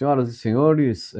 Senhoras e senhores,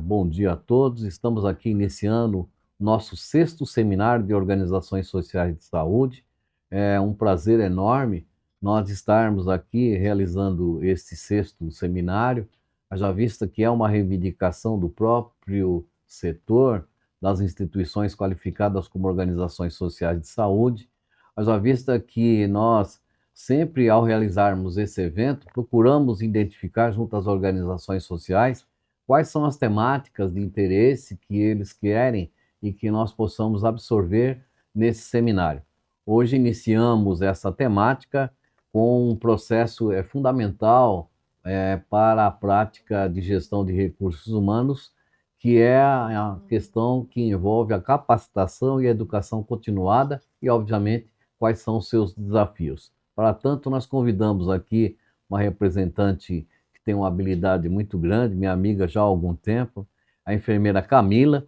bom dia a todos. Estamos aqui iniciando nosso sexto seminário de organizações sociais de saúde. É um prazer enorme nós estarmos aqui realizando este sexto seminário, haja vista que é uma reivindicação do próprio setor, das instituições qualificadas como organizações sociais de saúde, haja vista que nós sempre, ao realizarmos esse evento, procuramos identificar junto às organizações sociais quais são as temáticas de interesse que eles querem e que nós possamos absorver nesse seminário. Hoje iniciamos essa temática com um processo fundamental para a prática de gestão de recursos humanos, que é a questão que envolve a capacitação e a educação continuada e, obviamente, quais são os seus desafios. Para tanto, nós convidamos aqui uma representante que tem uma habilidade muito grande, minha amiga já há algum tempo, a enfermeira Camila,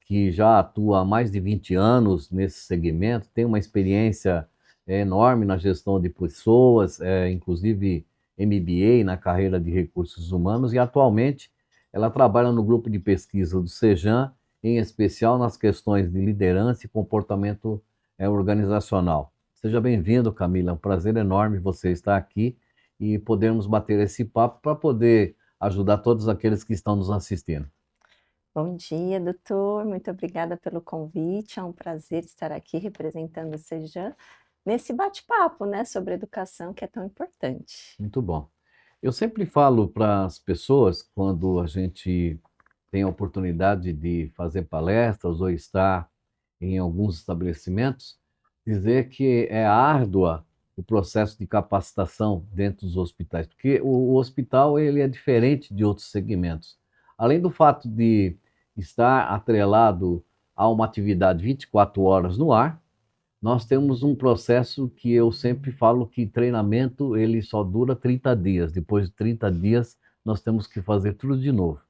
que já atua há mais de 20 anos nesse segmento, tem uma experiência enorme na gestão de pessoas, inclusive MBA na carreira de recursos humanos, e atualmente ela trabalha no grupo de pesquisa do Sejan, em especial nas questões de liderança e comportamento organizacional. Seja bem-vindo, Camila. É um prazer enorme você estar aqui e podermos bater esse papo para poder ajudar todos aqueles que estão nos assistindo. Bom dia, doutor. Muito obrigada pelo convite. É um prazer estar aqui representando o Sejan nesse bate-papo, né, sobre educação que é tão importante. Muito bom. Eu sempre falo para as pessoas, quando a gente tem a oportunidade de fazer palestras ou estar em alguns estabelecimentos, dizer que é árdua o processo de capacitação dentro dos hospitais, porque o hospital ele é diferente de outros segmentos. Além do fato de estar atrelado a uma atividade 24 horas no ar, nós temos um processo que eu sempre falo que treinamento ele só dura 30 dias. Depois de 30 dias, nós temos que fazer tudo de novo.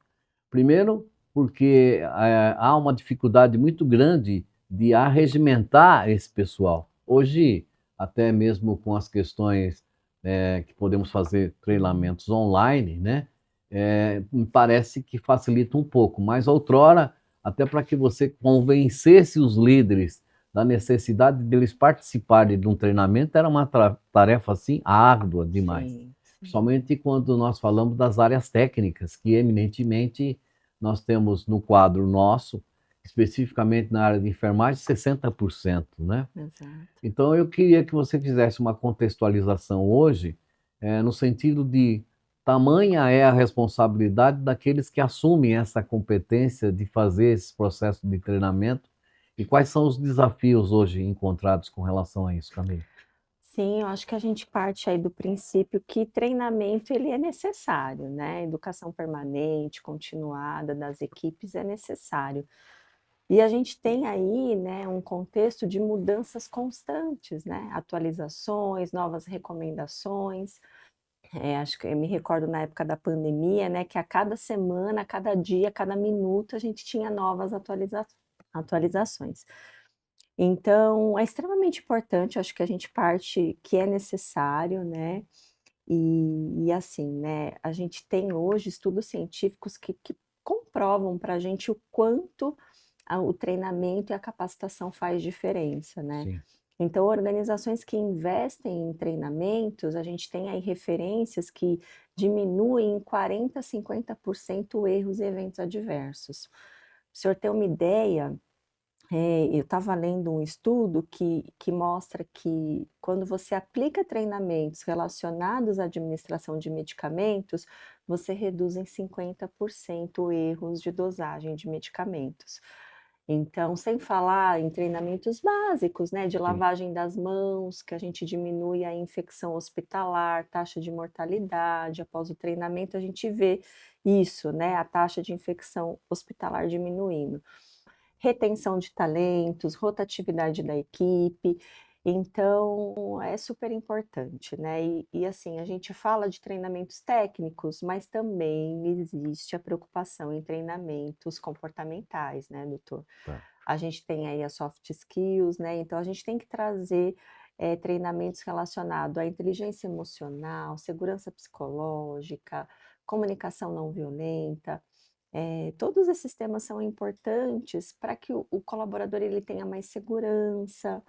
Primeiro, porque há uma dificuldade muito grande de arregimentar esse pessoal. Hoje, até mesmo com as questões que podemos fazer treinamentos online, né? Me parece que facilita um pouco, mas outrora, até para que você convencesse os líderes da necessidade deles participarem de um treinamento, era uma tarefa assim árdua demais. Sim, sim. Principalmente quando nós falamos das áreas técnicas, que eminentemente nós temos no quadro nosso, especificamente na área de enfermagem, 60%, né? Exato. Então eu queria que você fizesse uma contextualização hoje, no sentido de tamanha é a responsabilidade daqueles que assumem essa competência de fazer esse processo de treinamento e quais são os desafios hoje encontrados com relação a isso, Camila? Sim, eu acho que a gente parte aí do princípio que treinamento ele é necessário, né? Educação permanente, continuada das equipes é necessário. E a gente tem aí, né, um contexto de mudanças constantes, né? Atualizações, novas recomendações. Acho que eu me recordo na época da pandemia, né, que a cada semana, a cada dia, a cada minuto, a gente tinha novas atualizações. Então, é extremamente importante, acho que a gente parte que é necessário, né, e assim, né, a gente tem hoje estudos científicos que comprovam para a gente o quanto o treinamento e a capacitação faz diferença, né. Sim, Então, organizações que investem em treinamentos, a gente tem aí referências que diminuem em 40 a 50% erros e eventos adversos. Para o senhor ter uma ideia, eu estava lendo um estudo que mostra que quando você aplica treinamentos relacionados à administração de medicamentos, você reduz em 50% erros de dosagem de medicamentos. Então, sem falar em treinamentos básicos, né, de sim. lavagem das mãos, que a gente diminui a infecção hospitalar, taxa de mortalidade, após o treinamento a gente vê isso, né, a taxa de infecção hospitalar diminuindo. Retenção de talentos, rotatividade da equipe, então é super importante, né. E assim, a gente fala de treinamentos técnicos, mas também existe a preocupação em treinamentos comportamentais, né, doutor. Tá. A gente tem aí as soft skills, né, então a gente tem que trazer, treinamentos relacionados à inteligência emocional, segurança psicológica, comunicação não violenta. Todos esses temas são importantes para que o colaborador ele tenha mais segurança,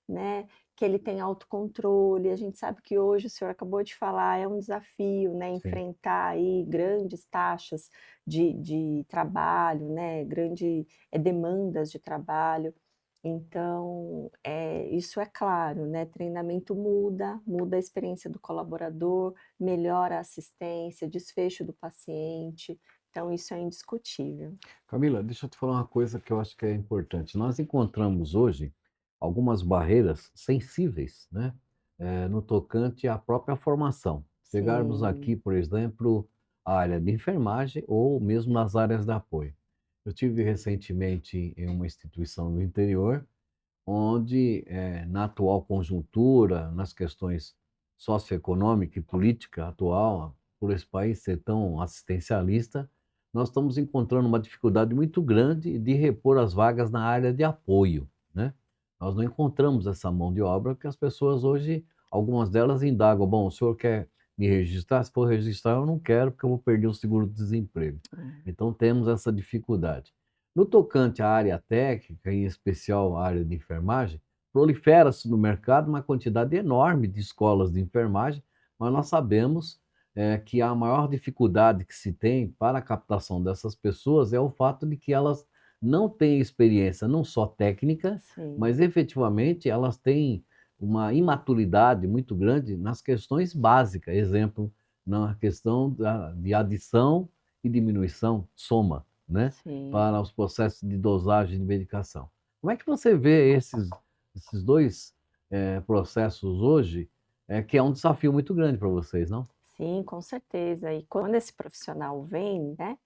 né, que ele tenha autocontrole. A gente sabe que hoje, o senhor acabou de falar, é um desafio, né, Sim. enfrentar aí grandes taxas de trabalho, né, demandas de trabalho. Então, isso é claro, né, treinamento muda a experiência do colaborador, melhora a assistência, desfecho do paciente, então isso é indiscutível. Camila, deixa eu te falar uma coisa que eu acho que é importante. Nós encontramos hoje algumas barreiras sensíveis, né, no tocante à própria formação. Pegarmos Sim, aqui, por exemplo, a área de enfermagem ou mesmo nas áreas de apoio. Eu tive recentemente em uma instituição no interior, onde, na atual conjuntura, nas questões socioeconômica e política atual, por esse país ser tão assistencialista, nós estamos encontrando uma dificuldade muito grande de repor as vagas na área de apoio, né. Nós não encontramos essa mão de obra, porque as pessoas hoje, algumas delas indagam: "Bom, o senhor quer me registrar? Se for registrar, eu não quero, porque eu vou perder o seguro-desemprego". é, Então temos essa dificuldade. No tocante à área técnica, em especial a área de enfermagem, prolifera-se no mercado uma quantidade enorme de escolas de enfermagem, mas nós sabemos, que a maior dificuldade que se tem para a captação dessas pessoas é o fato de que elas não têm experiência não só técnica, sim. mas efetivamente elas têm uma imaturidade muito grande nas questões básicas, exemplo, na questão de adição e diminuição, soma, né? Sim, Para os processos de dosagem de medicação. Como é que você vê esses 2 processos hoje, que é um desafio muito grande para vocês, não? sim, com certeza. E quando esse profissional vem, né,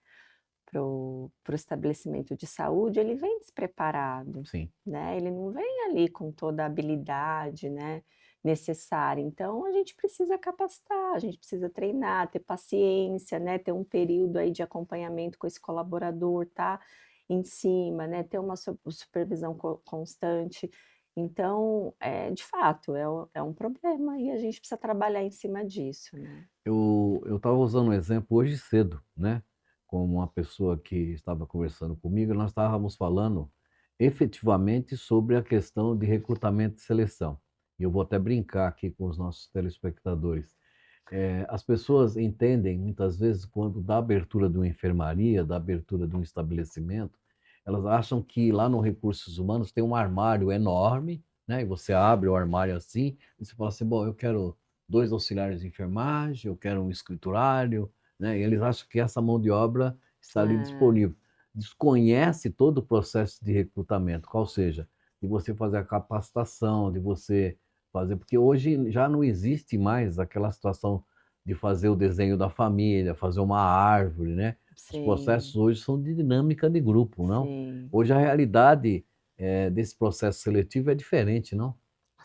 para o estabelecimento de saúde, ele vem despreparado, Sim, né, ele não vem ali com toda a habilidade, né, necessária. Então a gente precisa capacitar, a gente precisa treinar, ter paciência, né, ter um período aí de acompanhamento com esse colaborador, tá em cima, né, ter uma supervisão constante. Então, de fato, é um problema e a gente precisa trabalhar em cima disso, né. eu estava usando um exemplo hoje cedo, né, com uma pessoa que estava conversando comigo, nós estávamos falando efetivamente sobre a questão de recrutamento e seleção. E eu vou até brincar aqui com os nossos telespectadores. As pessoas entendem muitas vezes quando da abertura de uma enfermaria, da abertura de um estabelecimento, elas acham que lá no Recursos Humanos tem um armário enorme, né, e você abre o armário assim, e você fala assim: "Bom, eu quero 2 auxiliares de enfermagem, eu quero um escriturário", né, e eles acham que essa mão de obra está ali É, disponível. Desconhece todo o processo de recrutamento, qual seja, de você fazer a capacitação, de você fazer porque hoje já não existe mais aquela situação de fazer o desenho da família, fazer uma árvore, né. Os processos sim, hoje são de dinâmica de grupo, não? sim. Hoje a realidade, desse processo seletivo é diferente, não?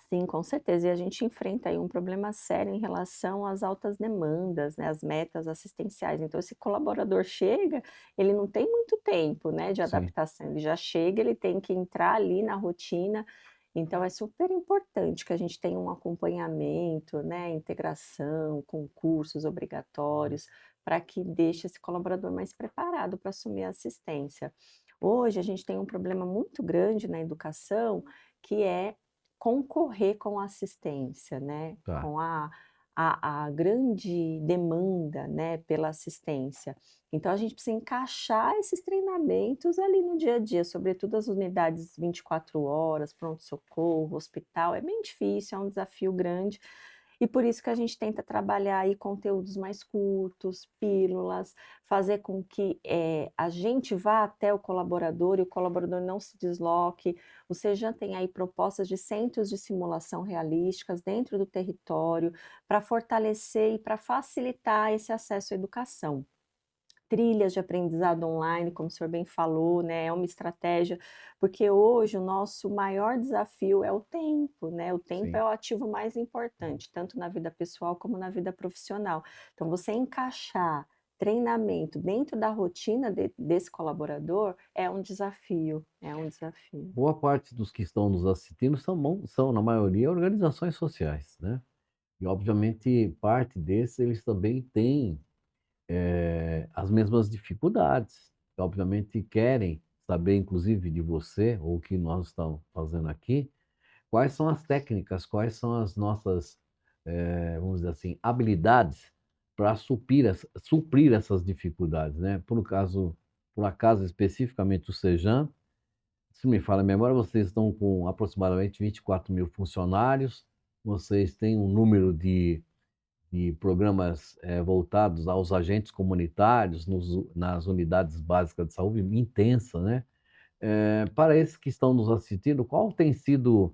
Sim, com certeza. E a gente enfrenta aí um problema sério em relação às altas demandas, né, às metas assistenciais. Então, esse colaborador chega, ele não tem muito tempo, né, de Sim. adaptação. Ele já chega, ele tem que entrar ali na rotina. Então, é super importante que a gente tenha um acompanhamento, né, integração com cursos obrigatórios, para que deixe esse colaborador mais preparado para assumir a assistência. Hoje, a gente tem um problema muito grande na educação, que é concorrer com a assistência, né, Tá. com a grande demanda, né, pela assistência. Então a gente precisa encaixar esses treinamentos ali no dia a dia, sobretudo as unidades 24 horas, pronto-socorro, hospital, é bem difícil, é um desafio grande, e por isso que a gente tenta trabalhar aí conteúdos mais curtos, pílulas, fazer com que, a gente vá até o colaborador e o colaborador não se desloque. O Sejan tem aí propostas de centros de simulação realísticas dentro do território, para fortalecer e para facilitar esse acesso à educação. Trilhas de aprendizado online, como o senhor bem falou, né, é uma estratégia, porque hoje o nosso maior desafio é o tempo, né, o tempo Sim. é o ativo mais importante, tanto na vida pessoal como na vida profissional. Então você encaixar treinamento dentro da rotina desse colaborador é um desafio, é um desafio. Boa parte dos que estão nos assistindo são, na maioria, organizações sociais, né. E obviamente parte desses eles também têm as mesmas dificuldades. Obviamente querem saber, inclusive de você, ou o que nós estamos fazendo aqui, quais são as técnicas, quais são as nossas, vamos dizer assim, habilidades para suprir essas dificuldades, né. Por acaso, especificamente o Sejan, se me falha a memória, vocês estão com aproximadamente 24.000 funcionários, vocês têm um número de programas, voltados aos agentes comunitários nas unidades básicas de saúde intensa, né. Para esses que estão nos assistindo, qual tem sido,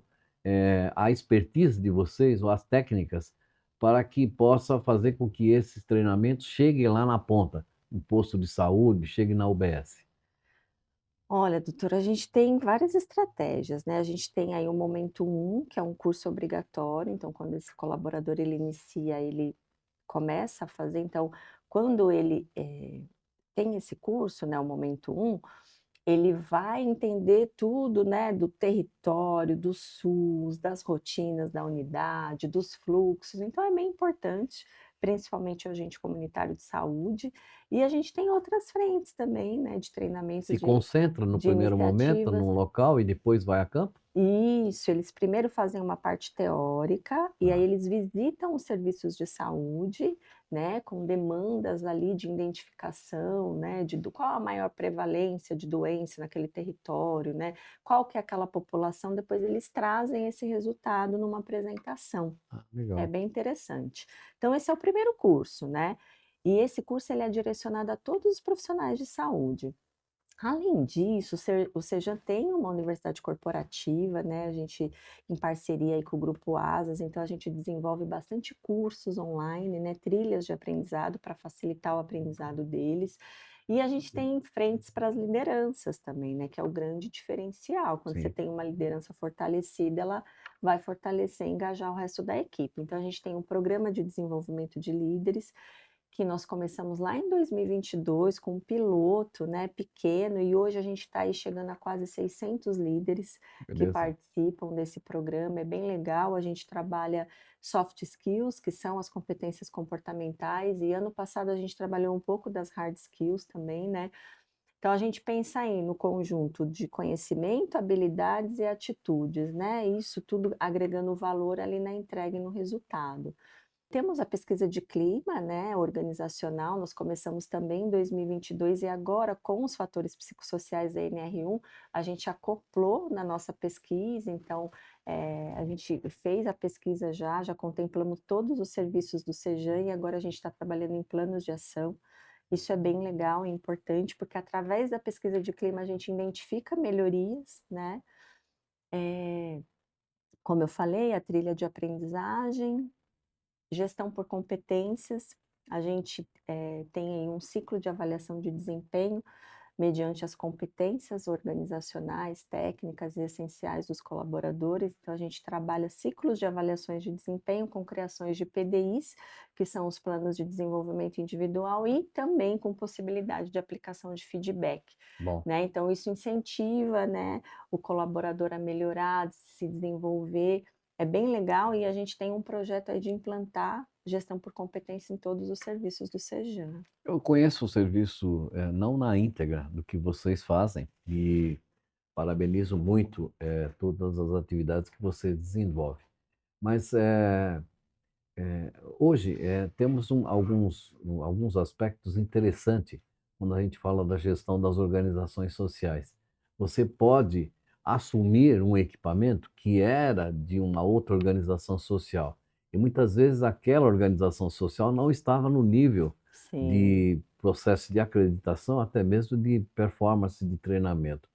a expertise de vocês ou as técnicas para que possa fazer com que esses treinamentos cheguem lá na ponta, no posto de saúde, chegue na UBS? Olha, doutora, a gente tem várias estratégias, né, a gente tem aí o Momento 1, que é um curso obrigatório, então quando esse colaborador ele inicia, ele começa a fazer, então quando ele, tem esse curso, né, o Momento 1, ele vai entender tudo, né, do território, do SUS, das rotinas da unidade, dos fluxos, então é bem importante, principalmente o agente comunitário de saúde, e a gente tem outras frentes também, né, de treinamento Se concentra no de primeiro momento iniciativas. num local e depois vai a campo? Isso, eles primeiro fazem uma parte teórica, e aí Ah, eles visitam os serviços de saúde, né, com demandas ali de identificação, né, de do qual a maior prevalência de doença naquele território, né, qual que é aquela população, depois eles trazem esse resultado numa apresentação. É legal. bem interessante. Então esse é o primeiro curso, né, e esse curso ele é direcionado a todos os profissionais de saúde. Além disso, o Sejan tem uma universidade corporativa, né, a gente em parceria aí com o grupo Asas, então a gente desenvolve bastante cursos online, né, trilhas de aprendizado para facilitar o aprendizado deles. E a gente tem frentes para as lideranças também, né, que é o grande diferencial. Quando você Sim. tem uma liderança fortalecida, ela vai fortalecer e engajar o resto da equipe. Então a gente tem um programa de desenvolvimento de líderes que nós começamos lá em 2022 com um piloto, né, pequeno, e hoje a gente está aí chegando a quase 600 líderes que Beleza. participam desse programa, é bem legal, a gente trabalha soft skills, que são as competências comportamentais, e ano passado a gente trabalhou um pouco das hard skills também, né. Então a gente pensa aí no conjunto de conhecimento, habilidades e atitudes, né, isso tudo agregando valor ali na entrega e no resultado. Temos a pesquisa de clima, né, organizacional, nós começamos também em 2022 e agora com os fatores psicossociais da NR1, a gente acoplou na nossa pesquisa, então, a gente fez a pesquisa já contemplamos todos os serviços do Sejan e agora a gente está trabalhando em planos de ação. Isso é bem legal e importante, porque através da pesquisa de clima a gente identifica melhorias, né, como eu falei, a trilha de aprendizagem, gestão por competências, a gente, tem aí um ciclo de avaliação de desempenho, mediante as competências organizacionais, técnicas e essenciais dos colaboradores, então a gente trabalha ciclos de avaliações de desempenho com criações de PDIs, que são os planos de desenvolvimento individual, e também com possibilidade de aplicação de feedback, Bom. né, então isso incentiva, né, o colaborador a melhorar, se desenvolver, é bem legal e a gente tem um projeto aí de implantar gestão por competência em todos os serviços do Sejan. Eu conheço o serviço, não na íntegra do que vocês fazem e parabenizo muito, todas as atividades que você desenvolve. Mas, hoje, temos alguns aspectos interessantes quando a gente fala da gestão das organizações sociais. Você pode assumir um equipamento que era de uma outra organização social, e muitas vezes aquela organização social não estava no nível Sim. de processo de acreditação, até mesmo de performance de treinamento.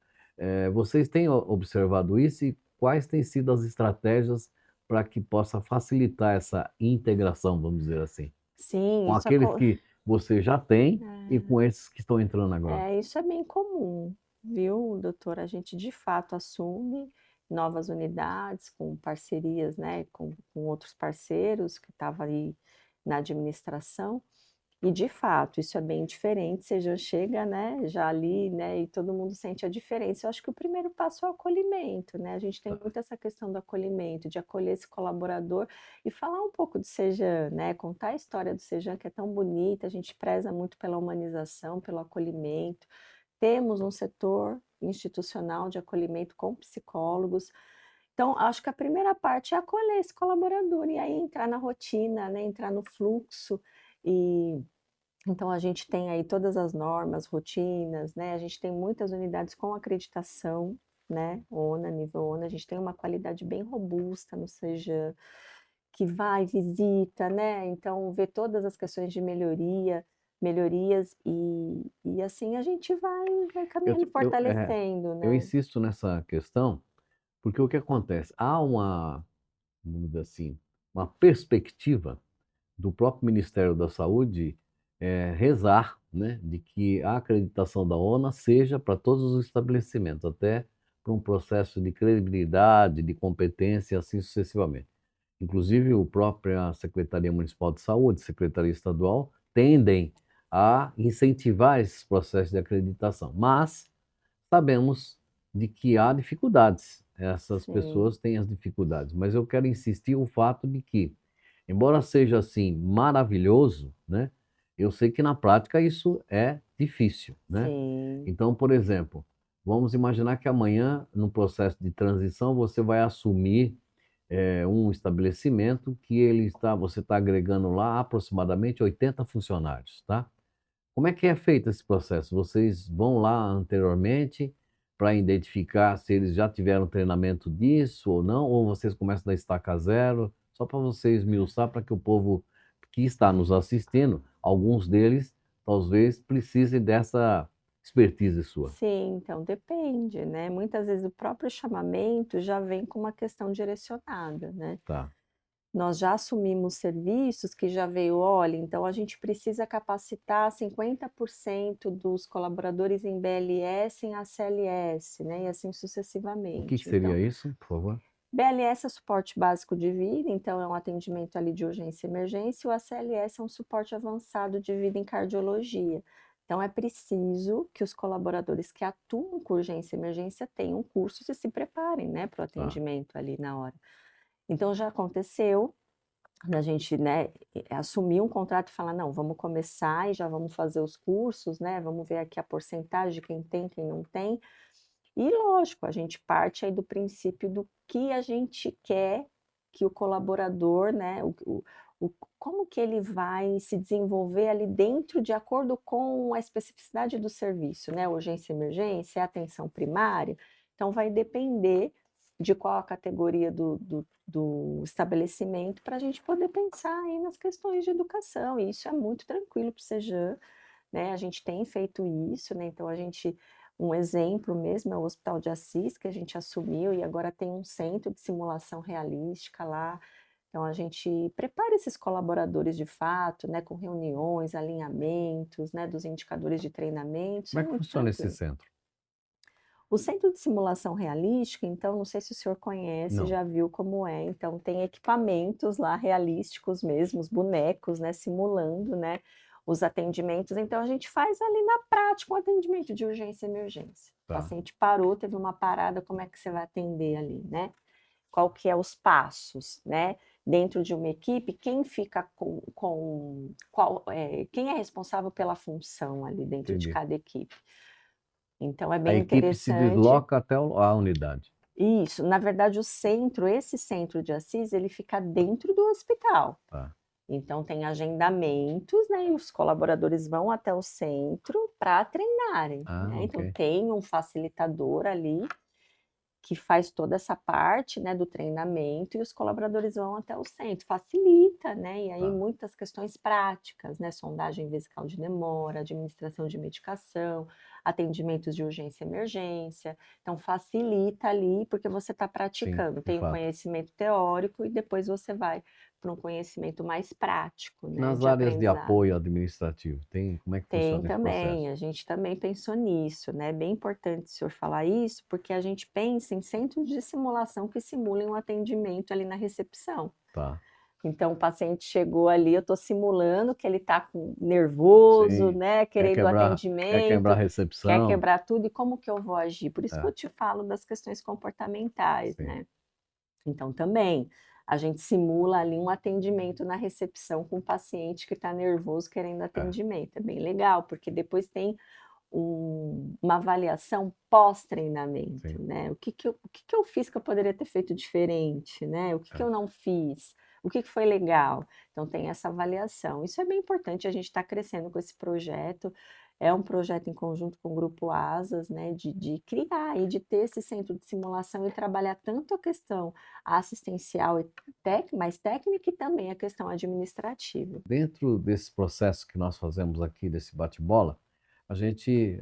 Vocês têm observado isso e quais têm sido as estratégias para que possa facilitar essa integração, vamos dizer assim, Sim, com isso aqueles que você já tem e com esses que estão entrando agora. isso é bem comum, viu, doutora? A gente de fato assume novas unidades com parcerias, né, com outros parceiros que estavam ali na administração, E de fato, isso é bem diferente, você já chega, né, já ali, né, e todo mundo sente a diferença. Eu acho que o primeiro passo é o acolhimento, né, a gente tem Tá. muito essa questão do acolhimento, de acolher esse colaborador e falar um pouco do Sejan, né, contar a história do Sejan que é tão bonita, a gente preza muito pela humanização, pelo acolhimento. Temos um setor institucional de acolhimento com psicólogos. Então, acho que a primeira parte é acolher esse colaborador e aí entrar na rotina, né, entrar no fluxo e então a gente tem aí todas as normas, rotinas, né, a gente tem muitas unidades com acreditação, né, ONA, nível ONA, a gente tem uma qualidade bem robusta no Sejan, que vai, visita, né, então vê todas as questões de melhorias e assim a gente vai Eu, caminhando e fortalecendo, eu né. insisto nessa questão, porque o que acontece? Há uma, vamos dizer assim, uma perspectiva do próprio Ministério da Saúde rezar, né, de que a acreditação da ONA seja para todos os estabelecimentos, até para um processo de credibilidade, de competência e assim sucessivamente. Inclusive, a própria Secretaria Municipal de Saúde, Secretaria Estadual, tendem a incentivar esses processos de acreditação. Mas sabemos de que há dificuldades. Essas Sim, pessoas têm as dificuldades. Mas eu quero insistir o fato de que, embora seja assim maravilhoso, né? Eu sei que na prática isso é difícil, né? sim, Então, por exemplo, vamos imaginar que amanhã, no processo de transição, você vai assumir um estabelecimento que você está agregando lá aproximadamente 80 funcionários, tá? Como é que é feito esse processo? Vocês vão lá anteriormente para identificar se eles já tiveram treinamento disso ou não, ou vocês começam da estaca zero, só para vocês esmiuçar, para que o povo que está nos assistindo, alguns deles talvez precisem dessa expertise sua. sim, então depende, né, muitas vezes o próprio chamamento já vem com uma questão direcionada, né. Tá, Nós já assumimos serviços que já veio: "Olha, então a gente precisa capacitar 50% dos colaboradores em BLS em ACLS", né, e assim o que sucessivamente. seria Então, isso, por favor? BLS é suporte básico de vida, então é um atendimento ali de urgência e emergência, e o ACLS é um suporte avançado de vida em cardiologia. Então é preciso que os colaboradores que atuam com urgência e emergência tenham cursos e se preparem, né, para o Tá, atendimento ali na hora. Então já aconteceu da gente, né, assumir um contrato e falar: "Não, vamos começar e já vamos fazer os cursos, né, vamos ver aqui a porcentagem de quem tem, quem não tem". E lógico, a gente parte aí do princípio do que a gente quer que o colaborador, né, o como que ele vai se desenvolver ali dentro de acordo com a especificidade do serviço, né, urgência e emergência, atenção primária, então vai depender de qual a categoria do estabelecimento para a gente poder pensar aí nas questões de educação, e isso é muito tranquilo para o Sejan, né, a gente tem feito isso, né, então a gente um exemplo mesmo é o Hospital de Assis, que a gente assumiu e agora tem um centro de simulação realística lá. Então a gente prepara esses colaboradores de fato, né, com reuniões, alinhamentos, né, dos indicadores de treinamento, isso como é é que muito funciona esse tranquilo. centro? O centro de simulação realística, então, não sei se o senhor conhece, Não, já viu como é, então tem equipamentos lá realísticos mesmo, os bonecos, né, simulando, né, os atendimentos, então a gente faz ali na prática um atendimento de urgência e emergência. O tá, paciente parou, teve uma parada, como é que você vai atender ali, né? Qual que é os passos, né? Dentro de uma equipe, quem fica com qual, quem é responsável pela função ali dentro de entendi. cada equipe? Então é A bem equipe se interessante. desloca até a unidade. Isso, na verdade o centro, esse centro de Assis, ele fica dentro do hospital. Tá. Então tem agendamentos, né, e os colaboradores vão até o centro para treinarem, Ah, né. ok. Então tem um facilitador ali que faz toda essa parte, né, do treinamento e os colaboradores vão até o centro, facilita, né, e aí Tá. muitas questões práticas, né, sondagem vesical de demora, administração de medicação, atendimentos de urgência e emergência, então facilita ali, porque você está Sim, praticando, de tem um fato. conhecimento teórico e depois você vai para um conhecimento mais prático, né, Nas de áreas de aprendizado. apoio administrativo, como é que Tem funciona esse também, processo? a gente também pensou nisso, né, é bem importante o senhor falar isso, porque a gente pensa em centros de simulação que simulem um atendimento ali na recepção. Tá. Então, o paciente chegou ali, eu estou simulando que ele está nervoso, Sim. né, Quer querendo quebrar a atendimento, quer recepção. quebrar tudo, e como que eu vou agir? Por isso que eu É, te falo das questões comportamentais, sim. né. Então, também, a gente simula ali um atendimento na recepção com o paciente que está nervoso querendo É, atendimento. É bem legal, porque depois tem uma avaliação pós-treinamento, sim. né, o que que eu fiz que eu poderia ter feito diferente, né, o que que É. eu não fiz, o que que foi legal. Então tem essa avaliação, isso é bem importante, a gente está crescendo com esse projeto, é um projeto em conjunto com o Grupo Asas, né, de criar e de ter esse centro de simulação e trabalhar tanto a questão assistencial e mais técnica e também a questão administrativa. Dentro desse processo que nós fazemos aqui, desse bate-bola, a gente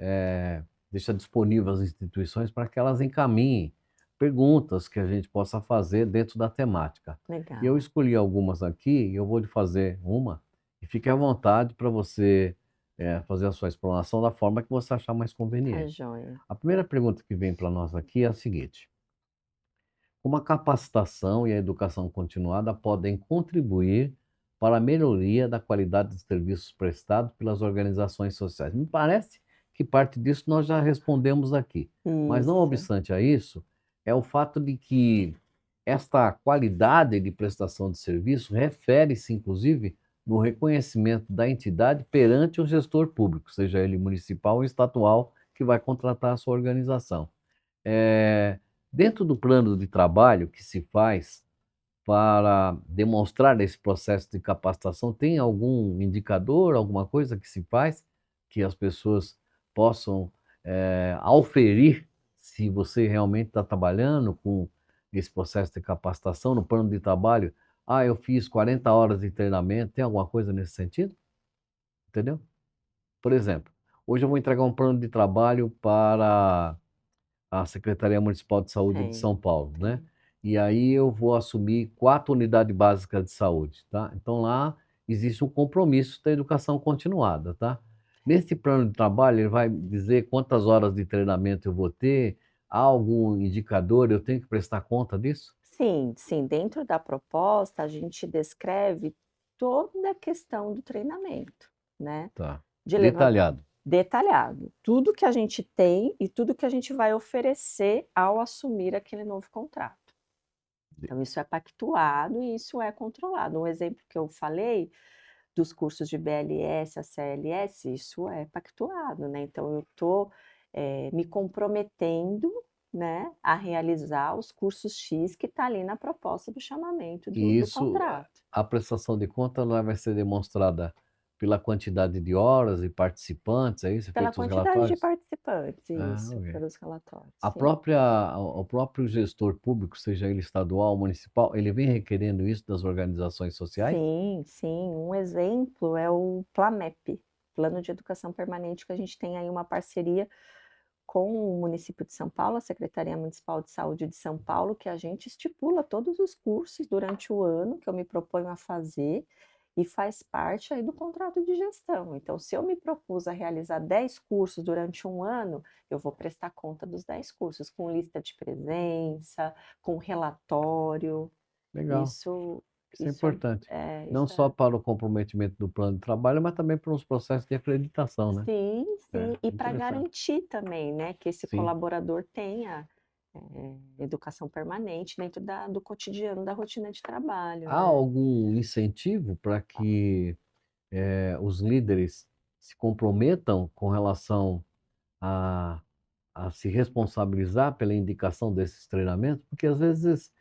deixa disponível as instituições para que elas encaminhem perguntas que a gente possa fazer dentro da temática. E eu Legal, escolhi algumas aqui, e eu vou lhe fazer uma, e fique à vontade para você fazer a sua explanação da forma que você achar mais tá conveniente. joia. A primeira pergunta que vem para nós aqui é a seguinte: como a capacitação e a educação continuada podem contribuir para a melhoria da qualidade dos serviços prestados pelas organizações sociais? Me parece que parte disso nós já respondemos aqui, mas não Isso, obstante a isso, é o fato de que esta qualidade de prestação de serviço refere-se, inclusive, no reconhecimento da entidade perante o gestor público, seja ele municipal ou estadual, que vai contratar a sua organização. Eh, Dentro do plano de trabalho que se faz para demonstrar esse processo de capacitação, tem algum indicador, alguma coisa que se faz que as pessoas possam, auferir se você realmente está trabalhando com esse processo de capacitação no plano de trabalho? "Ah, eu fiz 40 horas de treinamento", tem alguma coisa nesse sentido? Entendeu? Por exemplo, hoje eu vou entregar um plano de trabalho para a Secretaria Municipal de Saúde de tem, São Paulo, né. tem. E aí eu vou assumir 4 unidades básicas de saúde, tá. Então lá existe um compromisso da educação continuada, tá. Nesse plano de trabalho ele vai dizer quantas horas de treinamento eu vou ter, há algum indicador, eu tenho que prestar conta disso? Sim, sim, dentro da proposta a gente descreve toda a questão do treinamento, né, Tá. de levan Detalhado. detalhado, tudo que a gente tem e tudo que a gente vai oferecer ao assumir aquele novo contrato. De Então isso é pactuado e isso é controlado. Um exemplo que eu falei dos cursos de BLS a CLS, isso é pactuado, né, então eu estou, me comprometendo, né, a realizar os cursos X que está ali na proposta do chamamento do E do isso, contrato. a prestação de conta ela vai ser demonstrada pela quantidade de horas e participantes, é isso? Pela Feitos os quantidade de relatórios? participantes, Ah, isso, ok. pelos relatórios, A sim. própria o próprio gestor público, seja ele estadual ou municipal, ele vem requerendo isso das organizações sociais? Sim, sim, um exemplo é o Plamep, Plano de Educação Permanente, que a gente tem aí uma parceria com o município de São Paulo, a Secretaria Municipal de Saúde de São Paulo, que a gente estipula todos os cursos durante o ano que eu me proponho a fazer e faz parte aí do contrato de gestão. Então, se eu me propus a realizar 10 cursos durante um ano, eu vou prestar conta dos 10 cursos, com lista de presença, com relatório. Legal, Isso, isso é isso é, importante. Não isso só é. para o comprometimento do plano de trabalho, mas também para os processos de acreditação, né. Sim, É, sim, e para interessante. garantir também, né, que esse Sim. colaborador tenha, educação permanente dentro do cotidiano, da rotina de trabalho, Há né. algum incentivo para que, os líderes se comprometam com relação a se responsabilizar pela indicação desses treinamentos? Porque às vezes,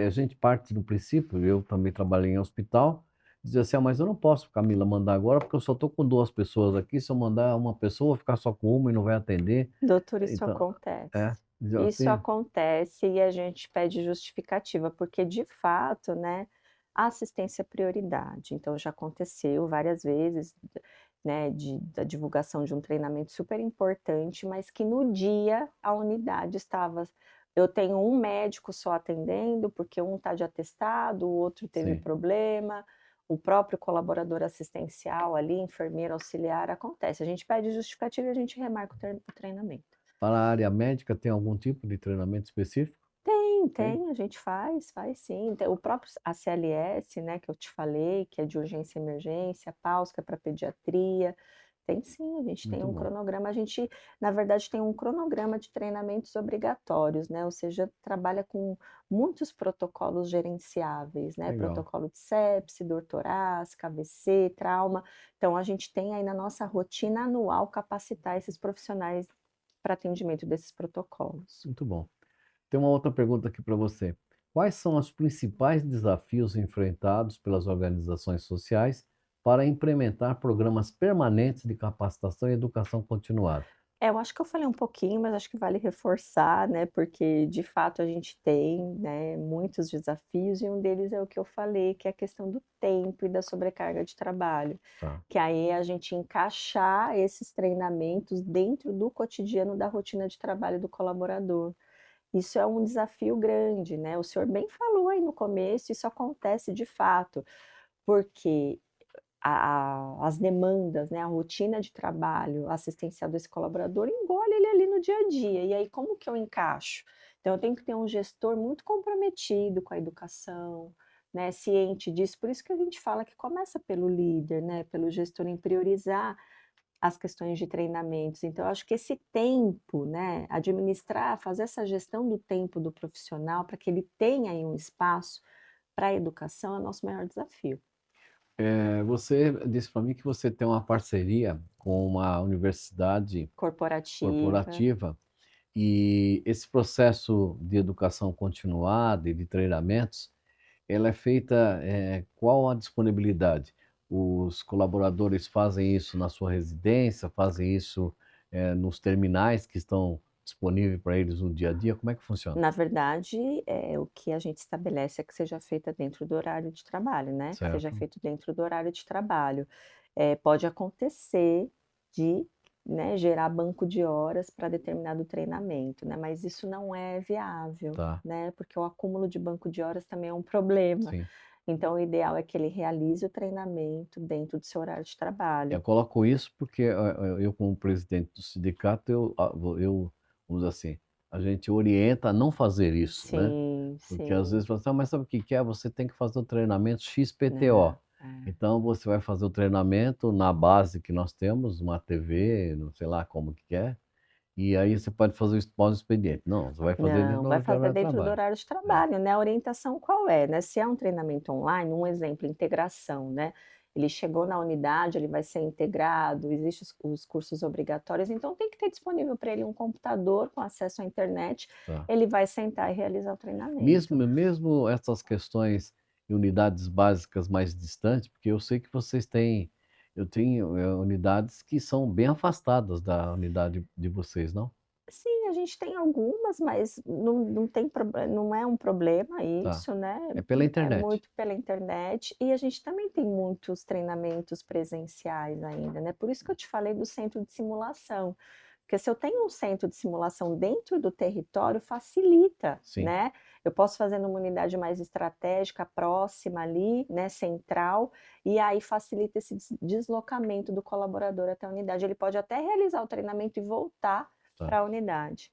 a gente parte do princípio, eu também trabalhei em hospital, dizer assim: "Ah, mas eu não posso, Camila, mandar agora, porque eu só estou com 2 pessoas aqui, se eu mandar uma pessoa, eu vou ficar só com uma e não vai atender". Doutor, isso Então acontece. é, já Isso tem acontece e a gente pede justificativa, porque de fato, né, a assistência é prioridade. Então já aconteceu várias vezes, né, da divulgação de um treinamento super importante, mas que no dia a unidade estava, eu tenho um médico só atendendo, porque um está de atestado, o outro teve sim. problema, o próprio colaborador assistencial ali, enfermeiro auxiliar, acontece. A gente pede justificativa e a gente remarca o treinamento. Para a área médica, tem algum tipo de treinamento específico? Sim, tem? tem, a gente faz sim. Tem o próprio ACLS, né, que eu te falei, que é de urgência e emergência, PAUS, que é para pediatria. Tem sim, a gente tem Muito um bom, cronograma. A gente, na verdade, tem um cronograma de treinamentos obrigatórios, né, ou seja, trabalha com muitos protocolos gerenciáveis, né, legal. protocolo de sepse, dor torácica, AVC, trauma. Então a gente tem aí na nossa rotina anual capacitar esses profissionais para atendimento desses protocolos. Muito bom. Tem uma outra pergunta aqui para você. Quais são os principais desafios enfrentados pelas organizações sociais para implementar programas permanentes de capacitação e educação continuada? É, eu acho que eu falei um pouquinho, mas acho que vale reforçar, né, porque de fato a gente tem, né, muitos desafios e um deles é o que eu falei, que é a questão do tempo e da sobrecarga de trabalho, Tá. que aí é a gente encaixar esses treinamentos dentro do cotidiano da rotina de trabalho do colaborador. Isso é um desafio grande, né, o senhor bem falou aí no começo, isso acontece de fato, porque as demandas, né, a rotina de trabalho assistencial desse colaborador engole ele ali no dia a dia, e aí como que eu encaixo? Então eu tenho que ter um gestor muito comprometido com a educação, né, ciente disso, por isso que a gente fala que começa pelo líder, né, pelo gestor em priorizar as questões de treinamentos, então eu acho que esse tempo, né, administrar, fazer essa gestão do tempo do profissional para que ele tenha aí um espaço para a educação é o nosso maior desafio. Você disse para mim que você tem uma parceria com uma universidade Corporativa. corporativa e esse processo de educação continuada e de treinamentos, ela é feita, qual a disponibilidade? Os colaboradores fazem isso na sua residência, fazem isso, nos terminais que estão disponíveis para eles no dia a dia, como é que funciona? Na verdade, o que a gente estabelece é que seja feita dentro do horário de trabalho, né, que seja Certo. feito dentro do horário de trabalho. Pode acontecer de, né, gerar banco de horas para determinado treinamento, né, mas isso não é viável, Tá, né, porque o acúmulo de banco de horas também é um problema. sim. Então o ideal é que ele realize o treinamento dentro do seu horário de trabalho. Eu coloco isso porque, eu como presidente do sindicato, eu, vamos dizer assim, a gente orienta a não fazer isso, né, Sim, porque às vezes sim. fala assim: "Ah, mas sabe o que que é? Você tem que fazer o treinamento XPTO". Né, é. Então você vai fazer o treinamento na base que nós temos, uma TV, não sei lá como que é, e aí você pode fazer o pós-expediente. Não, você vai fazer dentro Não, do vai fazer horário de dentro do trabalho. horário de É, trabalho, né, a orientação qual é, né, se é um treinamento online, um exemplo, integração, né, ele chegou na unidade, ele vai ser integrado, existem os cursos obrigatórios, então tem que ter disponível para ele um computador com acesso à internet, tá. ele vai sentar e realizar o treinamento. Mesmo essas questões em unidades básicas mais distantes, porque eu sei que vocês têm eu tenho, unidades que são bem afastadas da unidade de vocês, não? Sim, a gente tem algumas, mas não tem não é um problema Tá. isso, né, É pela é internet. muito pela internet, e a gente também tem muitos treinamentos presenciais ainda, né, por isso que eu te falei do centro de simulação, porque se eu tenho um centro de simulação dentro do território, facilita, Sim, né, eu posso fazer numa unidade mais estratégica, próxima ali, né, central, e aí facilita esse deslocamento do colaborador até a unidade, ele pode até realizar o treinamento e voltar tá. para a unidade.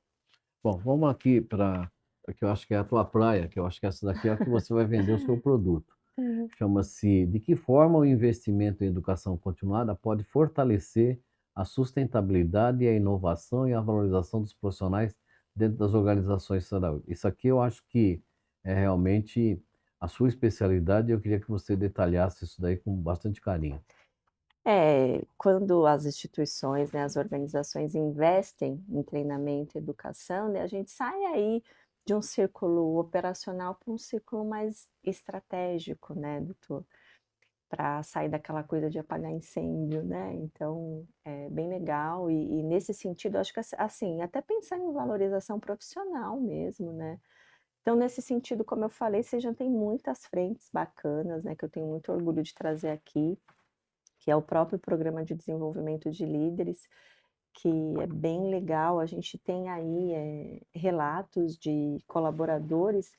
Bom, vamos aqui para que eu acho que é a tua praia, que eu acho que essa daqui é a que você vai vender o seu produto. Uhum. Chama-se "De que forma o investimento em educação continuada pode fortalecer a sustentabilidade e a inovação e a valorização dos profissionais dentro das organizações de saúde?". Isso aqui eu acho que é realmente a sua especialidade e eu queria que você detalhasse isso daí com bastante carinho. Quando as instituições, né, as organizações investem em treinamento e educação, né, a gente sai aí de um círculo operacional para um círculo mais estratégico, né, doutor, para sair daquela coisa de apagar incêndio, né, então é bem legal e nesse sentido eu acho que assim, até pensar em valorização profissional mesmo, né. Então nesse sentido, como eu falei, você já tem muitas frentes bacanas, né, que eu tenho muito orgulho de trazer aqui, que é o próprio programa de desenvolvimento de líderes, que é bem legal. A gente tem aí, relatos de colaboradores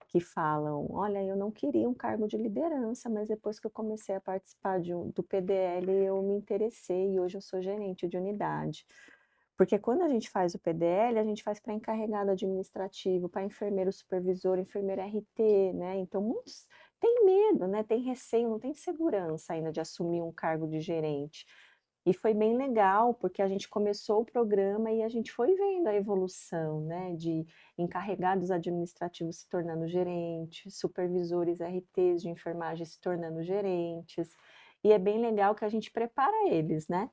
que falam: "Olha, eu não queria um cargo de liderança, mas depois que eu comecei a participar do PDL, eu me interessei e hoje eu sou gerente de unidade". Porque quando a gente faz o PDL, a gente faz para encarregado administrativo, para enfermeiro supervisor, enfermeira RT, né, então muitos têm medo, né, têm receio, não têm segurança ainda de assumir um cargo de gerente. E foi bem legal, porque a gente começou o programa e a gente foi vendo a evolução, né, de encarregados administrativos se tornando gerentes, supervisores RTs de enfermagem se tornando gerentes, e é bem legal que a gente prepara eles, né,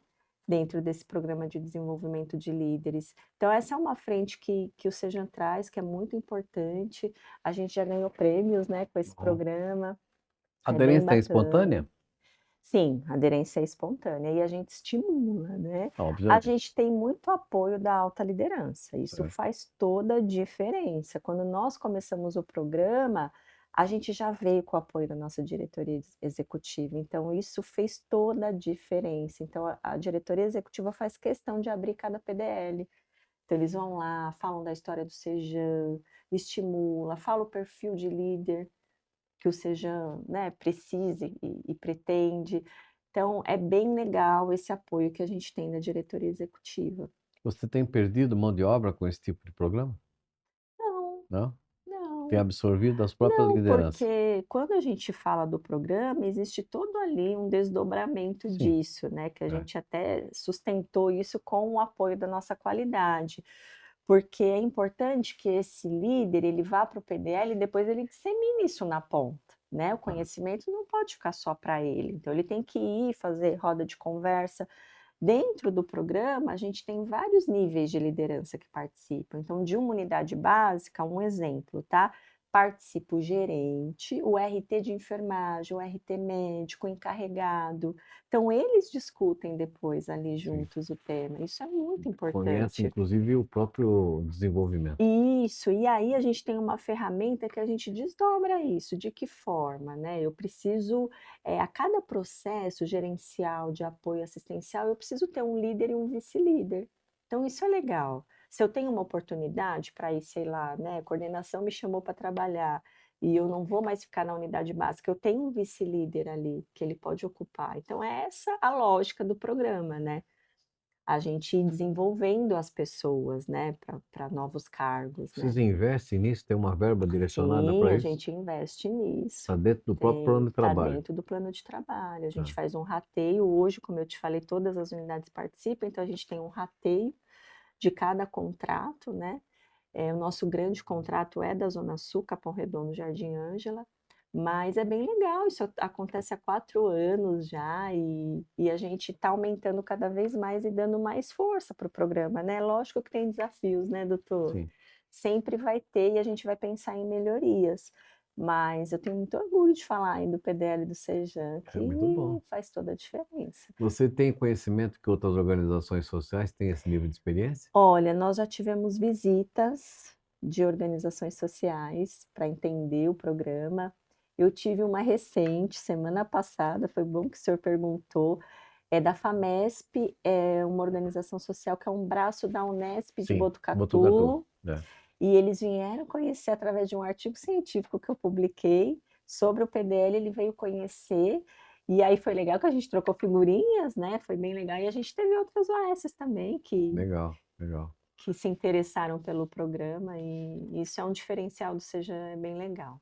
dentro desse programa de desenvolvimento de líderes. Então essa é uma frente que o Sejan traz, que é muito importante, a gente já ganhou prêmios, né, com esse Bom. programa, é bem Aderência é bacana. espontânea? Sim, a aderência é espontânea e a gente estimula, né. A Obviamente. gente tem muito apoio da alta liderança, isso Certo. faz toda a diferença. Quando nós começamos o programa, a gente já veio com o apoio da nossa diretoria executiva, então isso fez toda a diferença. Então a diretoria executiva faz questão de abrir cada PDL. Então eles vão lá, falam da história do Sejan, estimula, fala o perfil de líder que o Sejan, né, precisa e pretende. Então é bem legal esse apoio que a gente tem da diretoria executiva. Você tem perdido mão de obra com esse tipo de programa? Não, Não? Tem não, absorvido as próprias não, lideranças? porque quando a gente fala do programa, existe todo ali um desdobramento Sim. disso, né, que a É. gente até sustentou isso com o apoio da nossa qualidade. Porque é importante que esse líder, ele vá para o PDL e depois ele dissemine isso na ponta, né, o conhecimento não pode ficar só para ele, então ele tem que ir fazer roda de conversa. Dentro do programa, a gente tem vários níveis de liderança que participam, então de uma unidade básica, um exemplo, tá, participa o gerente, o RT de enfermagem, o RT médico, o encarregado, então eles discutem depois ali Sim. juntos o tema, isso é muito Conhece importante. inclusive o próprio desenvolvimento. Isso, e aí a gente tem uma ferramenta que a gente desdobra isso, de que forma, né, eu preciso, a cada processo gerencial de apoio assistencial, eu preciso ter um líder e um vice-líder. Então isso é legal. Se eu tenho uma oportunidade para ir, sei lá, né, a coordenação me chamou para trabalhar, e eu não vou mais ficar na unidade básica, eu tenho um vice-líder ali, que ele pode ocupar. Então é essa a lógica do programa, né. A gente ir desenvolvendo as pessoas, né, para novos cargos, né. Vocês investem nisso? Tem uma verba direcionada Sim, para a isso? gente investe nisso. Está dentro do próprio plano Tem, de tá trabalho? dentro do plano de trabalho. A gente Tá. faz um rateio hoje, como eu te falei, todas as unidades participam, então a gente tem um rateio de cada contrato, né. O nosso grande contrato é da Zona Sul, Capão Redondo, Jardim Ângela, mas é bem legal, isso acontece há 4 anos já e a gente está aumentando cada vez mais e dando mais força para o programa, né. Lógico que tem desafios, né, doutor. Sim. Sempre vai ter e a gente vai pensar em melhorias, mas eu tenho muito orgulho de falar aí do PDL do Sejan, É muito que bom. faz toda a diferença. Você tem conhecimento que outras organizações sociais têm esse nível de experiência? Olha, nós já tivemos visitas de organizações sociais para entender o programa. Eu tive uma recente, semana passada, foi bom que o senhor perguntou, é da FAMESP, é uma organização social que é um braço da Unesp de Sim, Botucatu. Botucatu, É. e eles vieram conhecer através de um artigo científico que eu publiquei sobre o PDL, ele veio conhecer, e aí foi legal que a gente trocou figurinhas, né, foi bem legal, e a gente teve outras OSs também Legal, legal. que se interessaram pelo programa e isso é um diferencial do Seja é bem legal.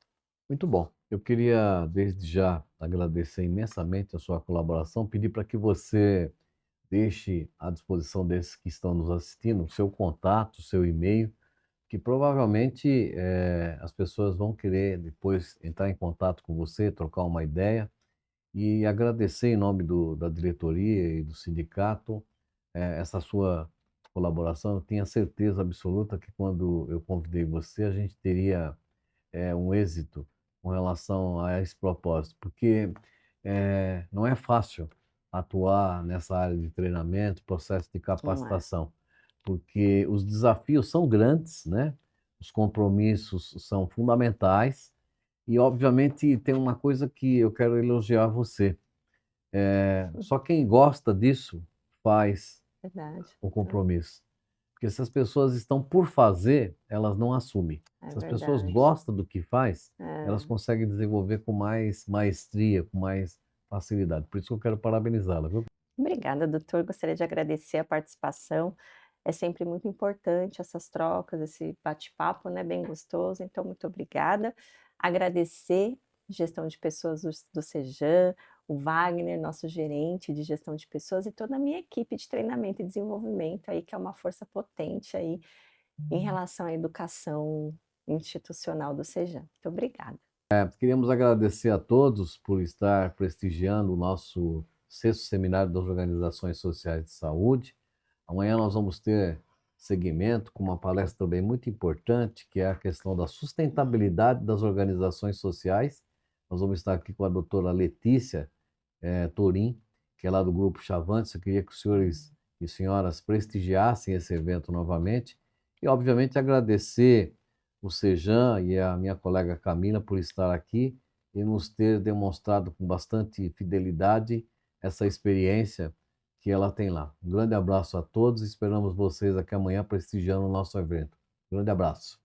Muito bom. Eu queria, desde já, agradecer imensamente a sua colaboração, pedir para que você deixe à disposição desses que estão nos assistindo o seu contato, o seu e-mail, que provavelmente as pessoas vão querer depois entrar em contato com você, trocar uma ideia e agradecer em nome da diretoria e do sindicato essa sua colaboração. Eu tenho a certeza absoluta que quando eu convidei você, a gente teria um êxito com relação a esse propósito, porque não é fácil atuar nessa área de treinamento, processo de Não é. capacitação, porque os desafios são grandes, né? Os compromissos são fundamentais e, obviamente, tem uma coisa que eu quero elogiar você. Só quem gosta disso faz Verdade, o então, compromisso. Porque se as pessoas estão por fazer, elas não assumem. é Se as pessoas verdade. gostam do que faz, elas É. conseguem desenvolver com mais maestria, com mais facilidade. Por isso que eu quero parabenizá-la, viu? Obrigada, doutor, gostaria de agradecer a participação. É sempre muito importante essas trocas, esse bate-papo, né, bem gostoso, então muito obrigada. Agradecer gestão de pessoas do Sejan, o Wagner, nosso gerente de gestão de pessoas e toda a minha equipe de treinamento e desenvolvimento aí, que é uma força potente aí em relação à educação institucional do Sejan. Muito obrigada. Queríamos agradecer a todos por estar prestigiando o nosso sexto seminário das organizações sociais de saúde. Amanhã nós vamos ter segmento com uma palestra também muito importante, que é a questão da sustentabilidade das organizações sociais. Nós vamos estar aqui com a doutora Letícia Torim, que é lá do Grupo Chavantes. Eu queria que os senhores e senhoras prestigiassem esse evento novamente. E, obviamente, agradecer o Sejan e a minha colega Camila por estar aqui e nos ter demonstrado com bastante fidelidade essa experiência que ela tem lá. Um grande abraço a todos e esperamos vocês aqui amanhã prestigiando o nosso evento. Um grande abraço.